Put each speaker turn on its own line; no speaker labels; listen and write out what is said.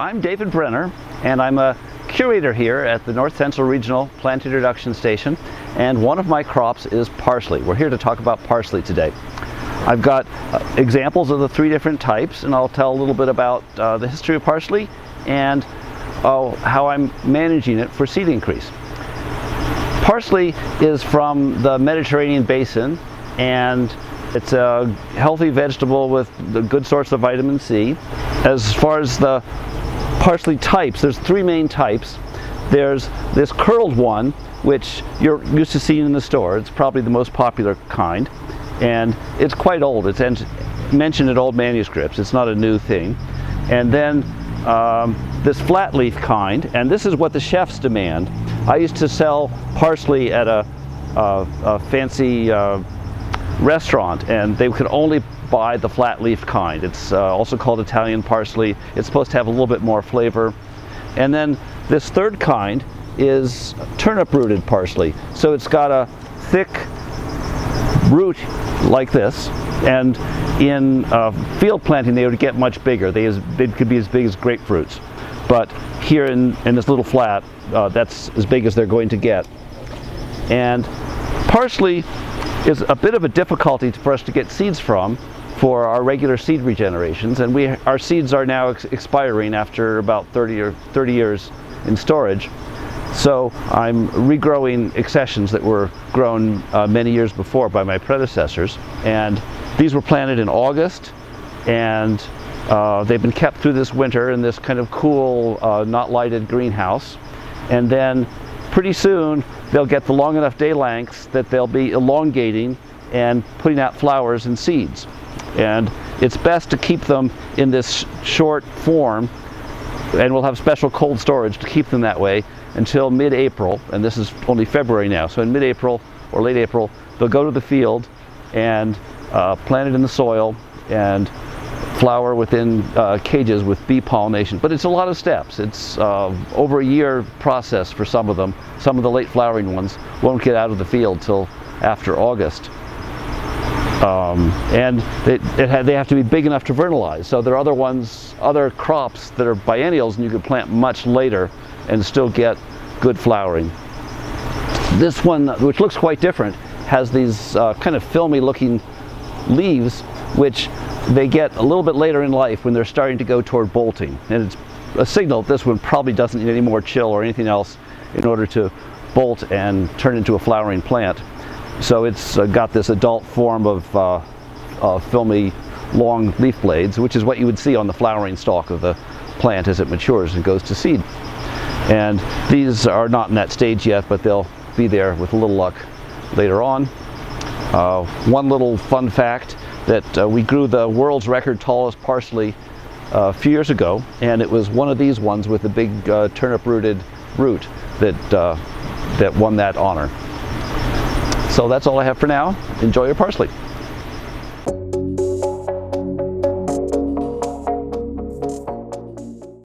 I'm David Brenner, and I'm a curator here at the North Central Regional Plant Introduction Station, and one of my crops is parsley. We're here to talk about parsley today. I've got examples of the three different types, and I'll tell a little bit about the history of parsley and how I'm managing it for seed increase. Parsley is from the Mediterranean basin, and it's a healthy vegetable with a good source of vitamin C. As far as the parsley types, there's three main types. There's this curled one, which you're used to seeing in the store. It's probably the most popular kind, and it's quite old. It's mentioned in old manuscripts. It's not a new thing. And then this flat leaf kind, and this is what the chefs demand. I used to sell parsley at a fancy restaurant, and they could only buy the flat leaf kind. It's also called Italian parsley. It's supposed to have a little bit more flavor. And then this third kind is turnip rooted parsley. So it's got a thick root like this, and in field planting they would get much bigger. They could be as big as grapefruits. But here in this little flat, that's as big as they're going to get. And parsley is a bit of a difficulty for us to get seeds from for our regular seed regenerations, and our seeds are now expiring after about 30 years in storage. So I'm regrowing accessions that were grown many years before by my predecessors, and these were planted in August, and they've been kept through this winter in this kind of cool, not lighted greenhouse, and then pretty soon they'll get the long enough day lengths that they'll be elongating and putting out flowers and seeds. And it's best to keep them in this short form, and we'll have special cold storage to keep them that way until mid-April, and this is only February now, so in mid-April or late April they'll go to the field and plant it in the soil and flower within cages with bee pollination. But it's a lot of steps. It's over a year process for some of them. Some of the late flowering ones won't get out of the field till after August. And they have to be big enough to vernalize. So there are other crops that are biennials, and you can plant much later and still get good flowering. This one, which looks quite different, has these kind of filmy looking leaves, which they get a little bit later in life when they're starting to go toward bolting. And it's a signal that this one probably doesn't need any more chill or anything else in order to bolt and turn into a flowering plant. So it's got this adult form of filmy long leaf blades, which is what you would see on the flowering stalk of the plant as it matures and goes to seed. And these are not in that stage yet, but they'll be there with a little luck later on. One little fun fact, that we grew the world's record tallest parsley a few years ago, and it was one of these ones with the big turnip rooted root that won that honor. So that's all I have for now. Enjoy your parsley.